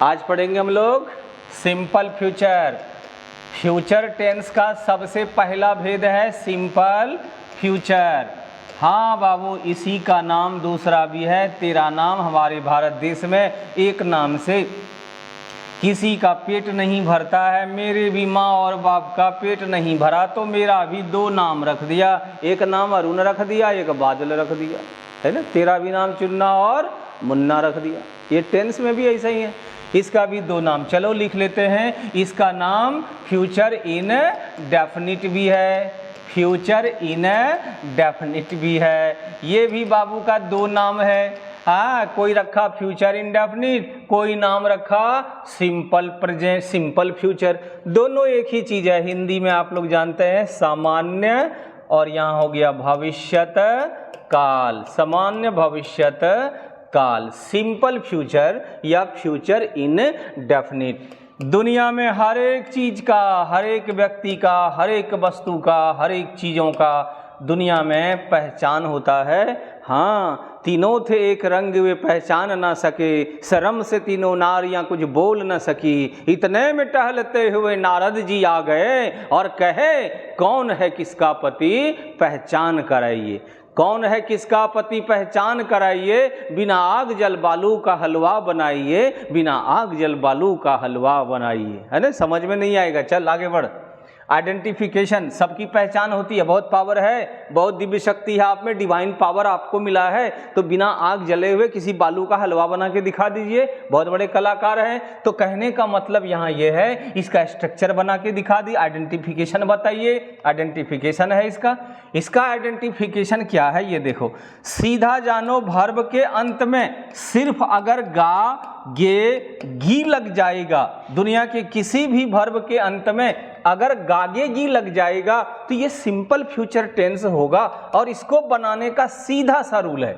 आज पढ़ेंगे हम लोग सिंपल फ्यूचर। फ्यूचर टेंस का सबसे पहला भेद है सिंपल फ्यूचर। हाँ बाबू, इसी का नाम दूसरा भी है। तेरा नाम हमारे भारत देश में एक नाम से किसी का पेट नहीं भरता है। मेरे भी माँ और बाप का पेट नहीं भरा तो मेरा भी दो नाम रख दिया, एक नाम अरुण रख दिया, एक बादल रख दिया, है ना। तेरा भी नाम चुन्ना और मुन्ना रख दिया। ये टेंस में भी ऐसा ही है, इसका भी दो नाम। चलो लिख लेते हैं। इसका नाम फ्यूचर इन डेफिनिट भी है, फ्यूचर इन डेफिनिट भी है। ये भी बाबू का दो नाम है। हाँ, कोई रखा फ्यूचर इंडेफिनिट, कोई नाम रखा सिंपल प्रेजेंट, सिंपल फ्यूचर। दोनों एक ही चीज है। हिंदी में आप लोग जानते हैं सामान्य, और यहाँ हो गया भविष्यत काल, सामान्य भविष्यत काल। सिंपल फ्यूचर या फ्यूचर इन डेफिनिट। दुनिया में हर एक चीज का, हर एक व्यक्ति का, हर एक वस्तु का, हर एक चीजों का दुनिया में पहचान होता है। हाँ, तीनों थे एक रंग वे पहचान ना सके, शर्म से तीनों नारियां कुछ बोल न सकी। इतने में टहलते हुए नारद जी आ गए और कहे, कौन है किसका पति पहचान कराइए। कौन है किसका पति पहचान कराइए। बिना आग जल बालू का हलवा बनाइए, बिना आग जल बालू का हलवा बनाइए। है ना, समझ में नहीं आएगा, चल आगे बढ़। आइडेंटिफिकेशन, सबकी पहचान होती है। बहुत पावर है, बहुत दिव्य शक्ति है आप में, डिवाइन पावर आपको मिला है। तो बिना आग जले हुए किसी बालू का हलवा बना के दिखा दीजिए, बहुत बड़े कलाकार हैं। तो कहने का मतलब यहाँ ये है, इसका स्ट्रक्चर बना के दिखा दी। आइडेंटिफिकेशन बताइए, आइडेंटिफिकेशन है इसका। इसका आइडेंटिफिकेशन क्या है ये देखो। सीधा जानो वर्ब के अंत में सिर्फ अगर गा गे गी लग जाएगा, दुनिया के किसी भी वर्ब के अंत में अगर गागे गी लग जाएगा तो ये सिंपल फ्यूचर टेंस होगा। और इसको बनाने का सीधा सा रूल है,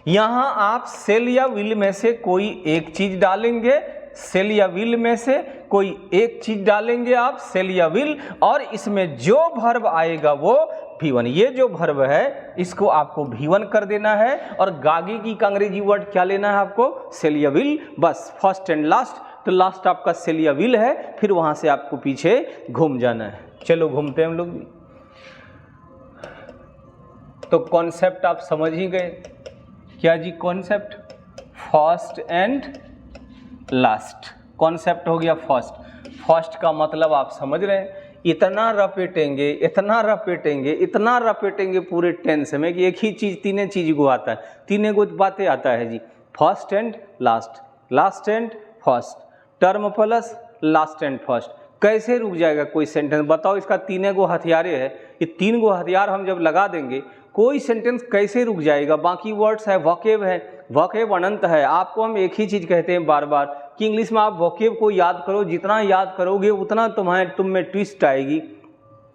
यहां आप सेल या विल में से कोई एक चीज डालेंगे, सेल या विल में से कोई एक चीज डालेंगे आप, सेल या विल, और इसमें जो वर्ब आएगा वो V1। ये जो वर्ब है इसको आपको V1 कर देना है। और गागे की का अंग्रेजी वर्ड क्या लेना है आपको, सेल या विल, बस फर्स्ट एंड लास्ट। तो लास्ट आपका सेल या विल है, फिर वहां से आपको पीछे घूम जाना है। चलो घूमते हैं हम लोग भी। तो कॉन्सेप्ट आप समझ ही गए क्या जी, concept first and last. Concept हो गया फर्स्ट। फर्स्ट का मतलब आप समझ रहे हैं, इतना रपेटेंगे, इतना रपेटेंगे, इतना रपेटेंगे पूरे टेंस में कि एक ही चीज तीनों चीज को आता है, तीनों को बातें आता है जी। First and last, last and first, term plus last and first. कैसे रुक जाएगा कोई सेंटेंस, बताओ। इसका तीनों को हथियारे है, ये तीन को हथियार हम जब लगा देंगे कोई सेंटेंस कैसे रुक जाएगा। बाकी वर्ड्स है, वोकेब है, वोकेब अनंत है। आपको हम एक ही चीज कहते हैं बार बार कि इंग्लिश में आप वोकेब को याद करो, जितना याद करोगे उतना तुम में ट्विस्ट आएगी,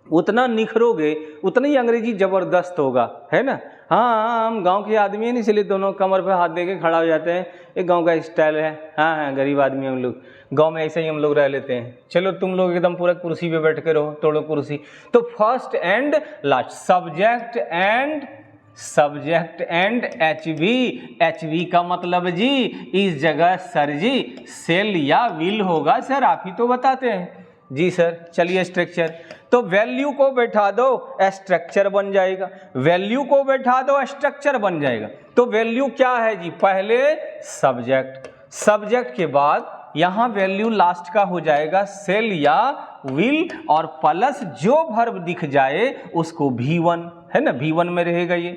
उतना निखरोगे, उतना ही अंग्रेजी जबरदस्त होगा, है ना। हाँ, हम गांव के आदमी हैं ना, इसलिए दोनों कमर पे हाथ देके खड़ा हो जाते हैं, एक गांव का स्टाइल है। हाँ हाँ, गरीब आदमी हम लोग, गांव में ऐसे ही हम लोग रह लेते हैं। चलो तुम लोग एकदम पूरा कुर्सी पे बैठ के रहो, तोड़ो कुर्सी। तो first and last, subject and HV का मतलब जी इस जगह सर जी सेल या विल होगा। सर आप ही तो बताते हैं जी सर। चलिए स्ट्रक्चर, तो वैल्यू को बैठा दो स्ट्रक्चर बन जाएगा, वैल्यू को बैठा दो स्ट्रक्चर बन जाएगा। तो वैल्यू क्या है जी, पहले सब्जेक्ट, सब्जेक्ट के बाद यहां वैल्यू लास्ट का हो जाएगा सेल या विल, और प्लस जो वर्ब दिख जाए उसको V1, है ना, V1 में रहेगा ये।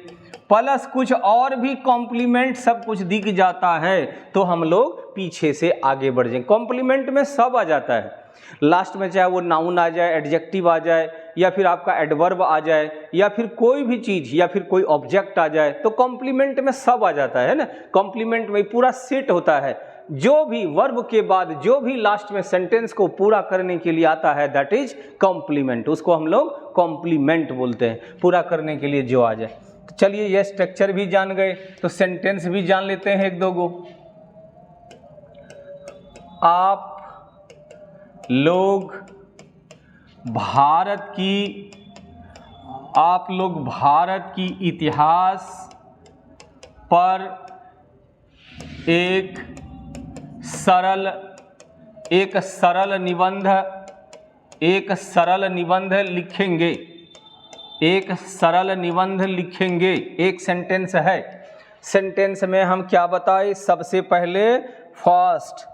प्लस कुछ और भी कॉम्प्लीमेंट सब कुछ दिख जाता है तो हम लोग पीछे से आगे बढ़ जाएंगे। कॉम्प्लीमेंट में सब आ जाता है लास्ट में, चाहे वो नाउन आ जाए, एडजेक्टिव आ जाए, या फिर आपका एडवर्ब आ जाए, या फिर कोई भी चीज, या फिर कोई ऑब्जेक्ट आ जाए, तो कॉम्प्लीमेंट में सब आ जाता है ना। कॉम्प्लीमेंट में पूरा सेट होता है, जो भी वर्ब के बाद जो भी लास्ट में सेंटेंस को पूरा करने के लिए आता है दैट इज कॉम्प्लीमेंट। उसको हम लोग कॉम्प्लीमेंट बोलते हैं, पूरा करने के लिए जो आ जाए। तो चलिए ये स्ट्रक्चर भी जान गए, तो सेंटेंस भी जान लेते हैं एक दो गो। आप लोग भारत की इतिहास पर एक सरल एक सरल निबंध लिखेंगे, एक सरल निबंध लिखेंगे। एक सेंटेंस है, सेंटेंस में हम क्या बताएं? सबसे पहले फर्स्ट।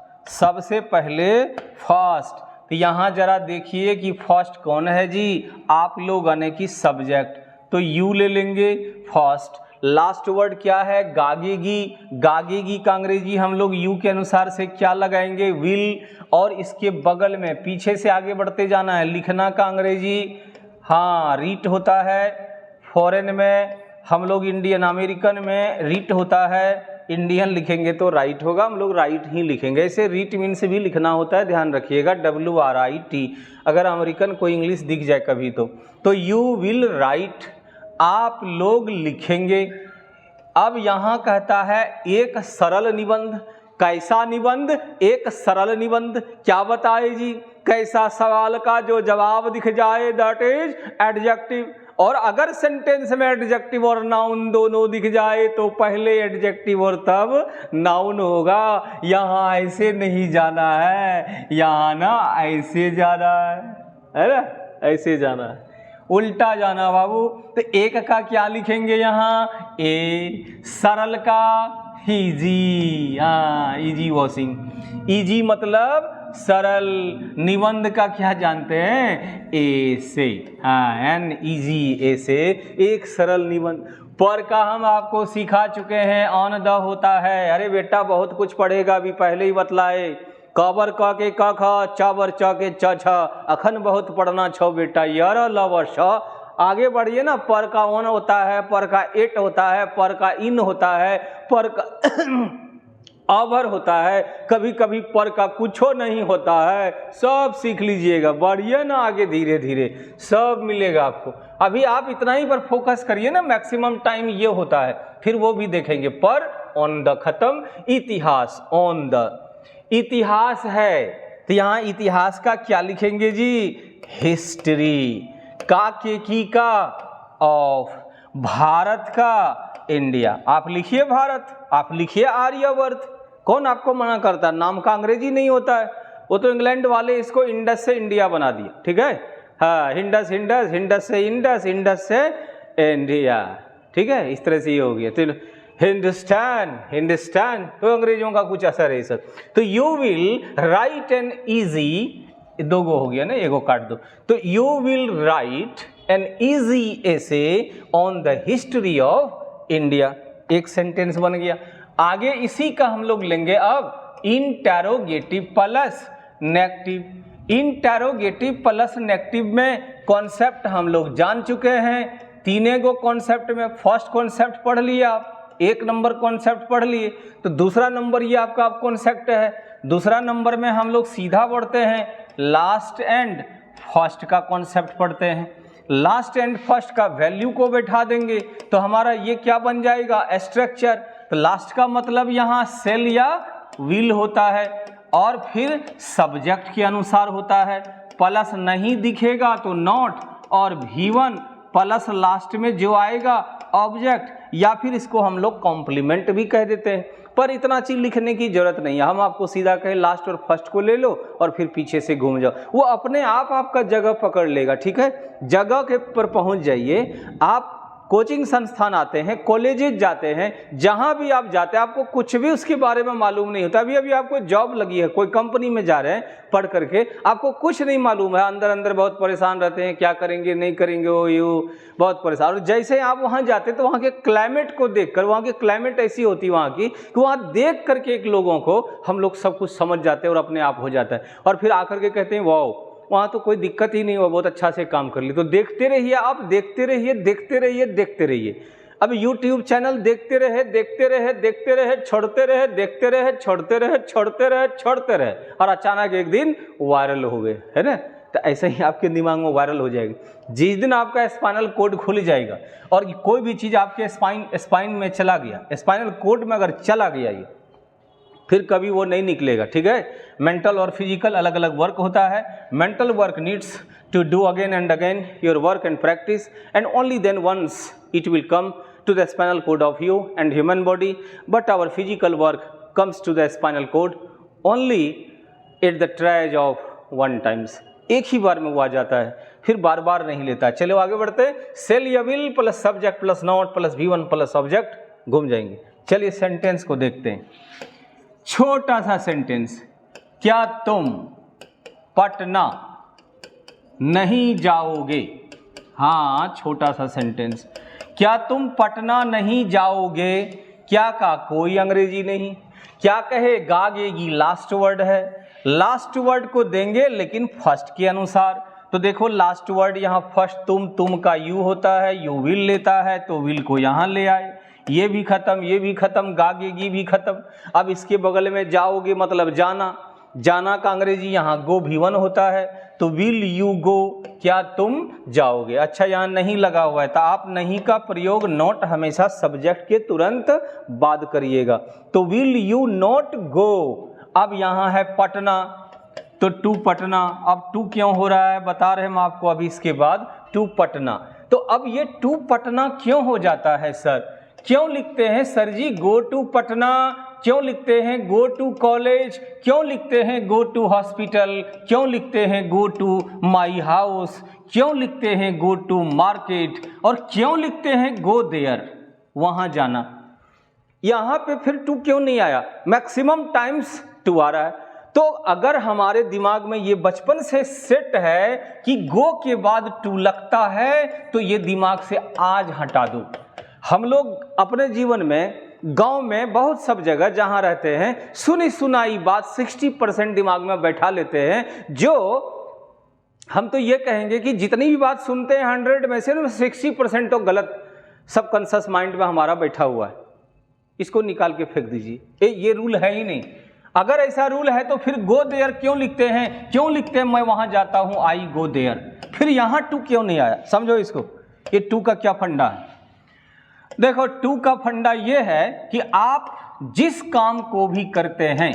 तो यहाँ जरा देखिए कि फर्स्ट कौन है जी? आप लोग यानी कि सब्जेक्ट, तो यू ले लेंगे फर्स्ट। लास्ट वर्ड क्या है? गागेगी। गागेगी का अंग्रेजी हम लोग यू के अनुसार से क्या लगाएंगे? विल। और इसके बगल में पीछे से आगे बढ़ते जाना है। लिखना का अंग्रेजी हाँ रीट होता है। फॉरेन में हम लोग इंडियन अमेरिकन में रीट होता है, इंडियन लिखेंगे तो राइट होगा, हम लोग राइट ही लिखेंगे। ऐसे रीट मीन्स भी लिखना होता है, ध्यान रखिएगा, WRIT। अगर अमेरिकन कोई इंग्लिश दिख जाए कभी तो यू विल राइट, आप लोग लिखेंगे। अब यहाँ कहता है एक सरल निबंध। कैसा निबंध? एक सरल निबंध। क्या बताए जी? कैसा? सवाल का जो जवाब दिख जाए, दैट इज एडजेक्टिव। और अगर सेंटेंस में एडजेक्टिव और नाउन दोनों दिख जाए तो पहले एडजेक्टिव और तब नाउन होगा। यहाँ ऐसे नहीं जाना है, यहाँ ना ऐसे जाना है ना, ऐसे जाना है, उल्टा जाना बाबू। तो एक का क्या लिखेंगे यहाँ? ए। सरल का इजी, हाँ इजी वॉशिंग। इजी मतलब सरल। निबंध का क्या जानते हैं? ए से, हाँ एन इजी, ए से एक सरल निबंध। पर का हम आपको सिखा चुके हैं, ऑन द होता है। अरे बेटा बहुत कुछ पढ़ेगा, अभी पहले ही बतलाए। कबर क के क ख, चाबर च के च छ, अखन बहुत पढ़ना छो बेटा, यर लवर छ। आगे बढ़िए ना। पर का ऑन होता है, पर का एट होता है, पर का इन होता है, पर का अवर होता है, कभी कभी पर का कुछो नहीं होता है। सब सीख लीजिएगा, बढ़िए ना, आगे धीरे धीरे सब मिलेगा आपको। अभी आप इतना ही पर फोकस करिए ना, मैक्सिमम टाइम ये होता है, फिर वो भी देखेंगे। पर ऑन द खत्म, इतिहास ऑन द। इतिहास है तो यहाँ इतिहास का क्या लिखेंगे जी? हिस्ट्री। का के की का ऑफ, भारत का इंडिया। आप लिखिए भारत, आप लिखिए आर्यवर्त, कौन आपको मना करता? नाम का अंग्रेजी नहीं होता है, वो तो इंग्लैंड वाले इसको इंडस से इंडिया बना दिया, ठीक है। हाँ इंडस इंडस, इंडस से इंडस, इंडस से इंडिया, ठीक है, इस तरह से ये हो गया। तो हिंदुस्तान, हिंदुस्तान तो अंग्रेजों का कुछ असर है सब। तो you will write an easy, दो गो हो गया ना, एगो काट दो। तो you will write an easy essay on the history of India. एक सेंटेंस बन गया। आगे इसी का हम लोग लेंगे अब interrogative plus negative. Interrogative plus negative में कॉन्सेप्ट हम लोग जान चुके हैं। तीने गो कॉन्सेप्ट में फर्स्ट कॉन्सेप्ट पढ़ लिया आप, एक नंबर कॉन्सेप्ट पढ़ लिए, तो दूसरा नंबर ये आपका कॉन्सेप्ट है। दूसरा नंबर में हम लोग सीधा बढ़ते हैं, लास्ट एंड फर्स्ट का कॉन्सेप्ट पढ़ते हैं। लास्ट एंड फर्स्ट का वैल्यू को बैठा देंगे तो हमारा ये क्या बन जाएगा? स्ट्रक्चर। तो लास्ट का मतलब यहाँ सेल या विल होता है, और फिर सब्जेक्ट के अनुसार होता है। प्लस नहीं दिखेगा तो नॉट, और V1 प्लस लास्ट में जो आएगा ऑब्जेक्ट, या फिर इसको हम लोग कॉम्प्लीमेंट भी कह देते हैं। पर इतना चीज लिखने की जरूरत नहीं है, हम आपको सीधा कहें लास्ट और फर्स्ट को ले लो और फिर पीछे से घूम जाओ, वो अपने आप आपका जगह पकड़ लेगा, ठीक है। जगह के पर पहुंच जाइए। आप कोचिंग संस्थान आते हैं, कॉलेजेस जाते हैं, जहां भी आप जाते हैं आपको कुछ भी उसके बारे में मालूम नहीं होता। अभी अभी आपको जॉब लगी है, कोई कंपनी में जा रहे हैं पढ़ करके, आपको कुछ नहीं मालूम है, अंदर अंदर बहुत परेशान रहते हैं, क्या करेंगे नहीं करेंगे, वो यू बहुत परेशान। और जैसे आप वहां जाते हैं तो वहां के क्लाइमेट को देखकर, वहां की क्लाइमेट ऐसी होती है वहां की कि वहां देख करके एक लोगों को हम लोग सब कुछ समझ जाते हैं और अपने आप हो जाता है, और फिर आकर के कहते हैं वाओ वहाँ तो कोई दिक्कत ही नहीं हुआ, बहुत अच्छा से काम कर ली। तो देखते रहिए आप, देखते रहिए, देखते रहिए, देखते रहिए। अब YouTube चैनल देखते रहे, देखते रहे, देखते रहे, छोड़ते रहे, देखते रहे, छोड़ते रहे, छोड़ते रहे, छोड़ते रहे, और अचानक एक दिन वायरल हो गए, है ना। तो ऐसे ही आपके दिमाग में वायरल हो जाएगी। जिस दिन आपका स्पाइनल कोड खुल जाएगा और कोई भी चीज़ आपके स्पाइन में चला गया, स्पाइनल कोड में अगर चला गया ये, फिर कभी वो नहीं निकलेगा, ठीक है। मेंटल और फिजिकल अलग अलग वर्क होता है। Mental work needs to do again and again your work and practice, and only then once it will come to the spinal cord of you and human body, but our physical work comes to the spinal cord only at the tries of one times, एक ही बार में वो आ जाता है, फिर बार बार नहीं लेता है। चलो आगे बढ़ते हैं। सेल या will plus subject plus not plus V1 plus object घूम जाएंगे। चलिए सेंटेंस को देखते हैं। छोटा सा सेंटेंस, क्या तुम पटना नहीं जाओगे? हाँ, छोटा सा सेंटेंस, क्या तुम पटना नहीं जाओगे? क्या का कोई अंग्रेजी नहीं, क्या कहे गागेगी लास्ट वर्ड है, लास्ट वर्ड को देंगे लेकिन फर्स्ट के अनुसार। तो देखो लास्ट वर्ड यहाँ फर्स्ट तुम का यू होता है, यू विल लेता है तो विल को यहाँ ले आए, ये भी खत्म, ये भी खत्म, गागेगी भी खत्म। अब इसके बगल में जाओगे मतलब जाना, जाना का अंग्रेजी यहाँ गो V1 होता है, तो विल यू गो, क्या तुम जाओगे। अच्छा यहाँ नहीं लगा हुआ है, तो आप नहीं का प्रयोग नॉट हमेशा सब्जेक्ट के तुरंत बाद करिएगा। तो विल यू नॉट गो। अब यहाँ है पटना, तो टू पटना। अब टू क्यों हो रहा है बता रहे हम आपको अभी इसके बाद, टू पटना। तो अब ये टू पटना क्यों हो जाता है सर? क्यों लिखते हैं sir ji go to Patna? क्यों लिखते हैं गो टू कॉलेज? क्यों लिखते हैं गो टू हॉस्पिटल? क्यों लिखते हैं गो टू माई हाउस? क्यों लिखते हैं गो टू मार्केट? और क्यों लिखते हैं गो देयर, वहां जाना? यहां पे फिर टू क्यों नहीं आया? मैक्सिमम टाइम्स टू आ रहा है। तो अगर हमारे दिमाग में ये बचपन से सेट है कि गो के बाद टू लगता है, तो ये दिमाग से आज हटा दो। हम लोग अपने जीवन में गांव में बहुत सब जगह जहां रहते हैं, सुनी सुनाई बात 60% दिमाग में बैठा लेते हैं, जो हम तो ये कहेंगे कि जितनी भी बात सुनते हैं 100 में से 60% तो गलत सबकॉन्शियस माइंड में हमारा बैठा हुआ है। इसको निकाल के फेंक दीजिए, ये रूल है ही नहीं। अगर ऐसा रूल है तो फिर गो देयर क्यों लिखते हैं? क्यों लिखते हैं मैं वहां जाता हूं, आई गो देयर? फिर यहां टू क्यों नहीं आया? समझो इसको, ये टू का क्या फंडा है। देखो टू का फंडा ये है कि आप जिस काम को भी करते हैं,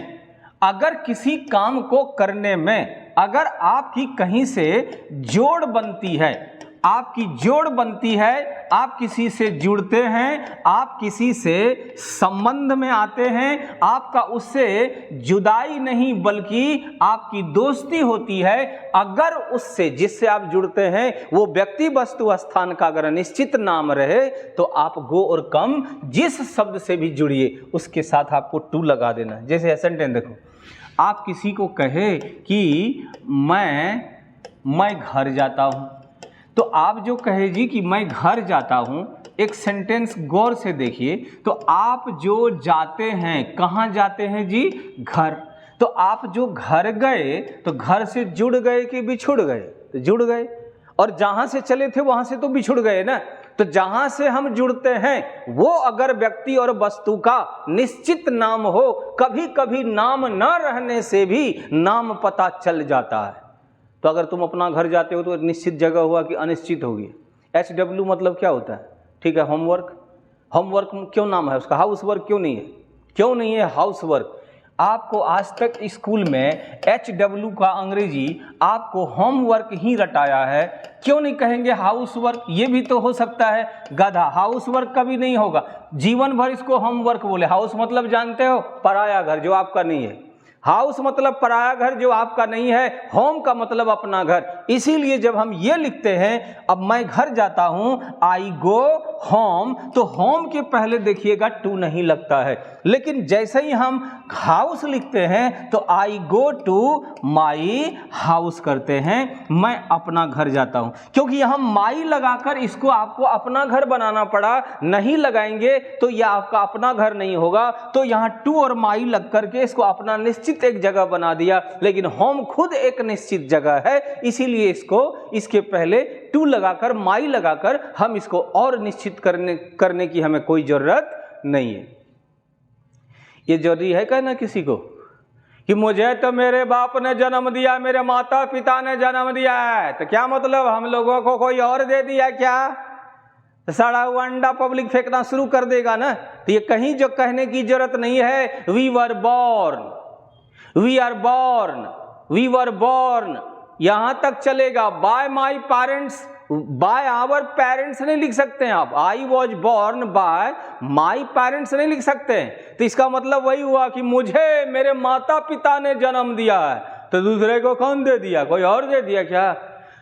अगर किसी काम को करने में अगर आपकी कहीं से जोड़ बनती है, आपकी जोड़ बनती है, आप किसी से जुड़ते हैं, आप किसी से संबंध में आते हैं, आपका उससे जुदाई नहीं बल्कि आपकी दोस्ती होती है। अगर उससे जिससे आप जुड़ते हैं वो व्यक्ति वस्तु स्थान का अगर निश्चित नाम रहे, तो आप गो और कम जिस शब्द से भी जुड़िए उसके साथ आपको टू लगा देना है। जैसे सेंटेंस देखो, आप किसी को कहे कि मैं घर जाता हूं, तो आप जो कहे जी कि मैं घर जाता हूं, एक सेंटेंस गौर से देखिए। तो आप जो जाते हैं, कहां जाते हैं जी? घर। तो आप जो घर गए, तो घर से जुड़ गए कि बिछुड़ गए? तो जुड़ गए। और जहां से चले थे वहां से तो बिछुड़ गए ना। तो जहां से हम जुड़ते हैं वो अगर व्यक्ति और वस्तु का निश्चित नाम हो, कभी कभी नाम न रहने से भी नाम पता चल जाता है। तो अगर तुम अपना घर जाते हो तो एक निश्चित जगह हुआ कि अनिश्चित होगी। HW मतलब क्या होता है? ठीक है, होमवर्क। होमवर्क क्यों नाम है उसका? हाउस वर्क क्यों नहीं है? क्यों नहीं है हाउस वर्क? आपको आज तक स्कूल में HW का अंग्रेजी आपको होमवर्क ही रटाया है। क्यों नहीं कहेंगे हाउस वर्क? ये भी तो हो सकता है गधा, हाउस वर्क कभी नहीं होगा, जीवन भर इसको होमवर्क बोले। हाउस मतलब जानते हो? पराया घर जो आपका नहीं है। हाउस मतलब पराया घर जो आपका नहीं है, होम का मतलब अपना घर। इसीलिए जब हम ये लिखते हैं, अब मैं घर जाता हूं, आई गो होम, तो होम के पहले देखिएगा टू नहीं लगता है। लेकिन जैसे ही हम हाउस लिखते हैं तो आई गो टू माई हाउस करते हैं, मैं अपना घर जाता हूं। क्योंकि यहां माई लगाकर इसको आपको अपना घर बनाना पड़ा, नहीं लगाएंगे तो यह आपका अपना घर नहीं होगा। तो यहां टू और माई लग करके इसको अपना निश्चित एक जगह बना दिया। लेकिन होम खुद एक निश्चित जगह है, इसीलिए इसको इसके पहले टू लगाकर, माई लगाकर हम इसको और निश्चित करने की हमें कोई जरूरत नहीं है। ये जरूरी है कहना किसी को कि मुझे तो मेरे बाप ने जन्म दिया, मेरे माता पिता ने जन्म दिया है, तो क्या मतलब हम लोगों को कोई और दे दिया क्या? सड़ा हुआ अंडा पब्लिक फेंकना शुरू कर देगा ना। तो ये कहीं जो कहने की जरूरत नहीं है। We were born, we are born, we were born, यहां तक चलेगा। By my parents, by our parents नहीं लिख सकते हैं आप। I was born by my parents नहीं लिख सकते हैं। तो इसका मतलब वही हुआ कि मुझे मेरे माता पिता ने जन्म दिया है। तो दूसरे को कौन दे दिया, कोई और दे दिया क्या?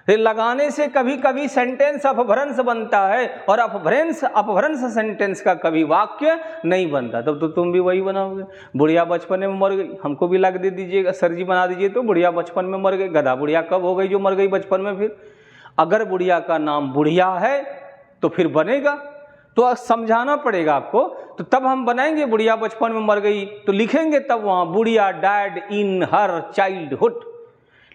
फिर लगाने से कभी कभी सेंटेंस अपभ्रंश बनता है और अपभ्रंश सेंटेंस का कभी वाक्य नहीं बनता। तब तो तुम भी वही बनाओगे, बुढ़िया बचपन में मर गई, हमको भी लग दे दीजिएगा, सर जी बना दीजिए तो बुढ़िया बचपन में मर गई। गधा बुढ़िया कब हो गई जो मर गई बचपन में? फिर अगर बुढ़िया का नाम बुढ़िया है तो फिर बनेगा, तो समझाना पड़ेगा आपको। तो तब हम बनाएंगे बुढ़िया बचपन में मर गई, तो लिखेंगे तब वहाँ बुढ़िया डाइड इन हर चाइल्डहुड।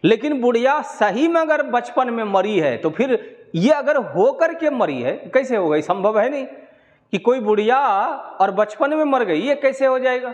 लेकिन बुढ़िया सही में अगर बचपन में मरी है तो फिर ये अगर हो करके मरी है कैसे हो गई? संभव है नहीं कि कोई बुढ़िया और बचपन में मर गई, ये कैसे हो जाएगा?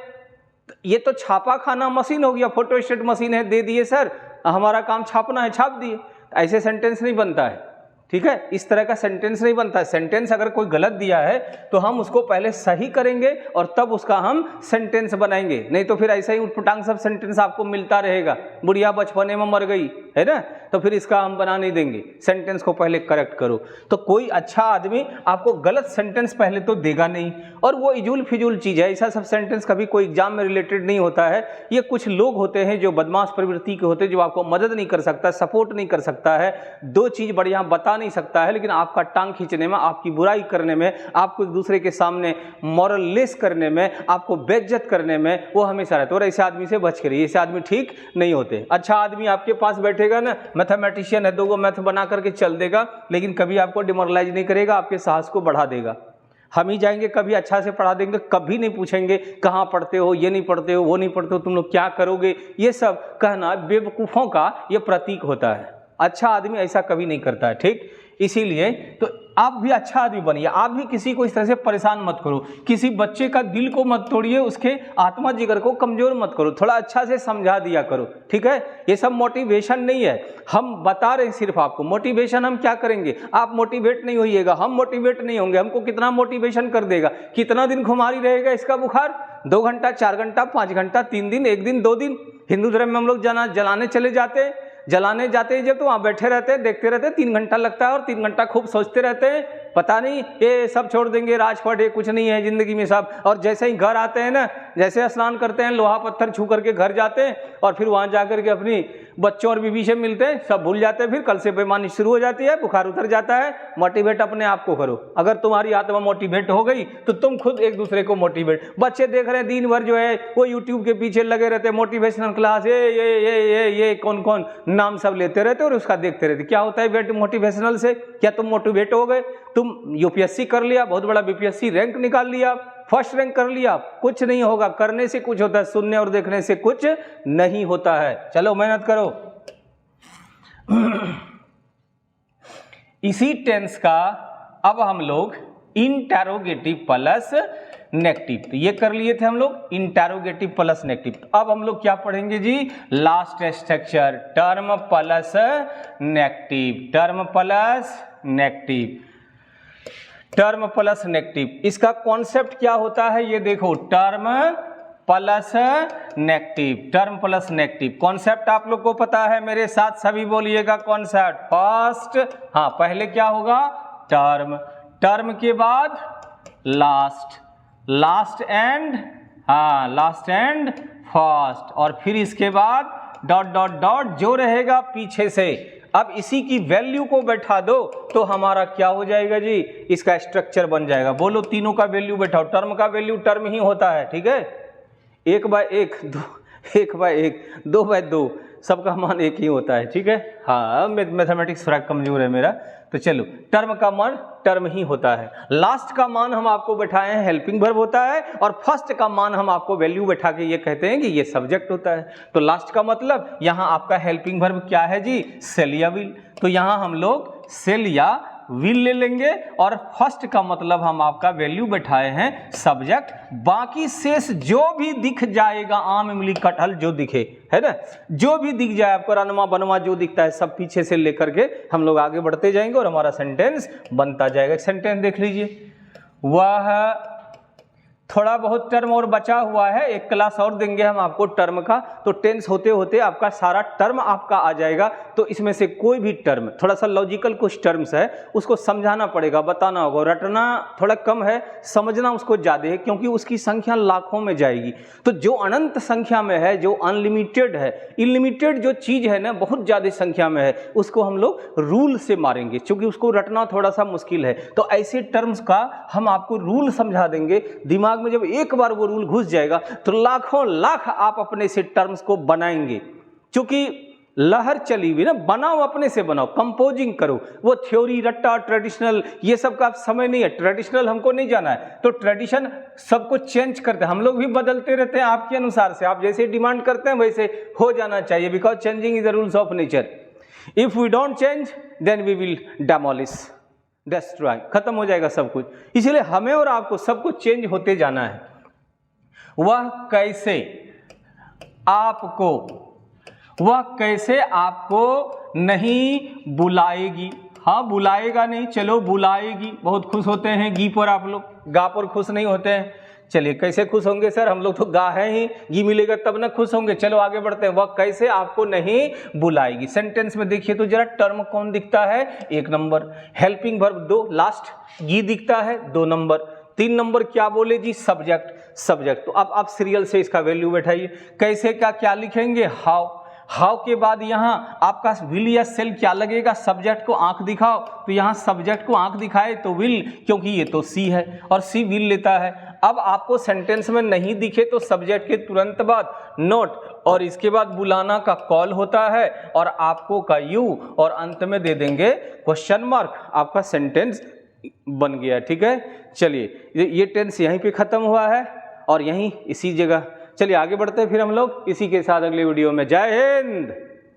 ये तो छापा खाना मशीन हो गया, फोटोस्टेट मशीन है, दे दिए सर हमारा काम छापना है, छाप दिए। ऐसे सेंटेंस नहीं बनता है, ठीक है? इस तरह का सेंटेंस नहीं बनता है। सेंटेंस अगर कोई गलत दिया है तो हम उसको पहले सही करेंगे और तब उसका हम सेंटेंस बनाएंगे, नहीं तो फिर ऐसा ही उटपटांग सब सेंटेंस आपको मिलता रहेगा। बुढ़िया बचपने में मर गई है ना, तो फिर इसका हम बना नहीं देंगे। सेंटेंस को पहले करेक्ट करो। तो कोई अच्छा आदमी आपको गलत सेंटेंस पहले तो देगा नहीं, और वो इजूल फिजूल चीज़ है, ऐसा सब सेंटेंस कभी कोई एग्जाम में रिलेटेड नहीं होता है। ये कुछ लोग होते हैं जो बदमाश प्रवृत्ति के होते हैं, जो आपको मदद नहीं कर सकता, सपोर्ट नहीं कर सकता है, दो चीज़ बढ़िया बता नहीं सकता है, लेकिन आपका टांग खींचने में, आपकी बुराई करने में, आपको एक दूसरे के सामने मॉरल लेस करने में, आपको बेइज्जत करने में वो हमेशा रहता है। और ऐसे आदमी से बच के रहिए, ऐसे आदमी ठीक नहीं होते। अच्छा आदमी आपके पास बैठेगा ना, मैथमेटिशियन है, 2 मैथ बना करके चल देगा, लेकिन कभी आपको डिमोरलाइज नहीं करेगा, आपके साहस को बढ़ा देगा। हम ही जाएंगे कभी अच्छा से पढ़ा देंगे, कभी नहीं पूछेंगे कहाँ पढ़ते हो, ये नहीं पढ़ते हो, वो नहीं पढ़ते हो, तुम लोग क्या करोगे। ये सब कहना बेवकूफ़ों का ये प्रतीक होता है। अच्छा आदमी ऐसा कभी नहीं करता है, ठीक? इसीलिए तो आप भी अच्छा आदमी बनिए, आप भी किसी को इस तरह से परेशान मत करो, किसी बच्चे का दिल को मत तोड़िए, उसके आत्मा जिगर को कमजोर मत करो, थोड़ा अच्छा से समझा दिया करो, ठीक है? ये सब मोटिवेशन नहीं है, हम बता रहे हैं सिर्फ आपको। मोटिवेशन हम क्या करेंगे? आप मोटिवेट नहीं होइएगा, हम मोटिवेट नहीं होंगे। हमको कितना मोटिवेशन कर देगा? कितना दिन खुमारी रहेगा इसका बुखार? 2 घंटा, 4 घंटा, 5 घंटा, 3 दिन, 1 दिन, 2 दिन। हिंदू धर्म में हम लोग जलाने चले जाते हैं, जलाने जाते हैं जब तो वहाँ बैठे रहते हैं, देखते रहते हैं, 3 घंटा लगता है और 3 घंटा खूब सोचते रहते हैं, पता नहीं ये सब छोड़ देंगे, राजपाट है, कुछ नहीं है जिंदगी में सब। और जैसे ही घर आते हैं ना, जैसे स्नान करते हैं, लोहा पत्थर छू करके घर जाते हैं और फिर वहाँ जा करके अपनी बच्चों और बीवी से मिलते हैं, सब भूल जाते हैं। फिर कल से बेईमानी शुरू हो जाती है, बुखार उतर जाता है। मोटिवेट अपने आप को करो। अगर तुम्हारी आत्मा मोटिवेट हो गई तो तुम खुद एक दूसरे को मोटिवेट। बच्चे देख रहे हैं दिन भर जो है वो यूट्यूब के पीछे लगे रहते हैं, मोटिवेशनल क्लास, ये कौन कौन नाम सब लेते रहते और उसका देखते रहते। क्या होता है मोटिवेशनल से? क्या तुम मोटिवेट हो गए? तुम यूपीएससी कर लिया, बहुत बड़ा बीपीएससी रैंक निकाल लिया, फर्स्ट रैंक कर लिया, कुछ नहीं होगा। करने से कुछ होता है, सुनने और देखने से कुछ नहीं होता है। चलो मेहनत करो। इसी टेंस का अब हम लोग इंटरोगेटिव प्लस नेगेटिव, तो ये कर लिए थे हम लोग इंटरोगेटिव प्लस नेगेटिव। अब हम लोग क्या पढ़ेंगे जी? Last structure, term plus negative, term plus negative, term plus negative. इसका कॉन्सेप्ट क्या होता है ये देखो, term plus negative, term plus negative. Concept आप लोग को पता है, मेरे साथ सभी बोलिएगा कॉन्सेप्ट। फर्स्ट, हाँ पहले क्या होगा? टर्म, टर्म के बाद लास्ट, लास्ट एंड, हाँ लास्ट एंड फर्स्ट, और फिर इसके बाद डॉट डॉट डॉट जो रहेगा पीछे से। अब इसी की वैल्यू को बैठा दो तो हमारा क्या हो जाएगा जी? इसका स्ट्रक्चर बन जाएगा। बोलो तीनों का वैल्यू बैठाओ। टर्म का वैल्यू टर्म ही होता है, ठीक है? 1/1, 1/1, 2/2, सबका मान एक ही होता है, ठीक है? हाँ मैथमेटिक्स थोड़ा कमजोर है मेरा, तो चलो टर्म का मान टर्म ही होता है। लास्ट का मान हम आपको बैठाए हैं हेल्पिंग वर्ब होता है, और फर्स्ट का मान हम आपको वैल्यू बैठा के ये कहते हैं कि ये सब्जेक्ट होता है। तो लास्ट का मतलब यहाँ आपका हेल्पिंग वर्ब क्या है जी? सेल या विल। तो यहाँ हम लोग सेल या विल ले लेंगे, और फर्स्ट का मतलब हम आपका वैल्यू बैठाए हैं सब्जेक्ट। बाकी शेष जो भी दिख जाएगा, आम इमली कटहल जो दिखे, है ना, जो भी दिख जाए आपको, रनमा बनवा जो दिखता है, सब पीछे से लेकर के हम लोग आगे बढ़ते जाएंगे और हमारा सेंटेंस बनता जाएगा। सेंटेंस देख लीजिए, वह थोड़ा बहुत टर्म और बचा हुआ है, एक क्लास और देंगे हम आपको टर्म का, तो टेंस होते होते आपका सारा टर्म आपका आ जाएगा। तो इसमें से कोई भी टर्म, थोड़ा सा लॉजिकल कुछ टर्म्स है, उसको समझाना पड़ेगा, बताना होगा। रटना थोड़ा कम है, समझना उसको ज़्यादा है, क्योंकि उसकी संख्या लाखों में जाएगी। तो जो अनंत संख्या में है, जो अनलिमिटेड है, इनलिमिटेड जो चीज़ है ना, बहुत ज़्यादा संख्या में है, उसको हम लोग रूल से मारेंगे, क्योंकि उसको रटना थोड़ा सा मुश्किल है। तो ऐसे टर्म्स का हम आपको रूल समझा देंगे। दिमाग में जब एक बार वो रूल घुस जाएगा तो लाखों लाख आप अपने से टर्म्स को बनाएंगे, क्योंकि लहर चली हुई ना, बनाओ, अपने से बनाओ, कंपोजिंग करो। वो थ्योरी रट्टा ट्रेडिशनल ये सब का समय नहीं है, ट्रेडिशनल हमको नहीं जाना है। तो ट्रेडिशन सबको चेंज करते हैं, हम लोग भी बदलते रहते हैं आपके अनुसार से, आप जैसे डिमांड करते हैं वैसे हो जाना चाहिए, because changing is the rules of nature. If we don't change then we will demolish, destroy, खत्म हो जाएगा सब कुछ। इसलिए हमें और आपको सब कुछ चेंज होते जाना है। वह कैसे आपको नहीं बुलाएगी। हाँ, बुलाएगा नहीं, चलो बुलाएगी। बहुत खुश होते हैं गी पर, आप लोग गा पर खुश नहीं होते हैं। चलिए, कैसे खुश होंगे सर, हम लोग तो गा है ही, गी मिलेगा तब ना खुश होंगे। चलो आगे बढ़ते हैं। वह कैसे आपको नहीं बुलाएगी। सेंटेंस में देखिए तो जरा टर्म कौन दिखता है, 1 नंबर। हेल्पिंग वर्ब 2, लास्ट गी दिखता है 2 नंबर। 3 नंबर क्या बोले जी, सब्जेक्ट। तो अब आप सीरियल से इसका वैल्यू बैठाइए। कैसे का क्या लिखेंगे, हाउ के बाद यहाँ आपका विल या सेल क्या लगेगा, सब्जेक्ट को आंख दिखाओ, तो यहाँ सब्जेक्ट को आंख दिखाए तो विल, क्योंकि ये तो सी है और सी विल लेता है। अब आपको सेंटेंस में नहीं दिखे तो सब्जेक्ट के तुरंत बाद नोट, और इसके बाद बुलाना का कॉल होता है, और आपको का यू, और अंत में दे देंगे क्वेश्चन मार्क। आपका सेंटेंस बन गया। ठीक है, चलिए ये टेंस यहीं पे खत्म हुआ है और यहीं इसी जगह। चलिए आगे बढ़ते हैं फिर हम लोग इसी के साथ अगले वीडियो में। जय हिंद।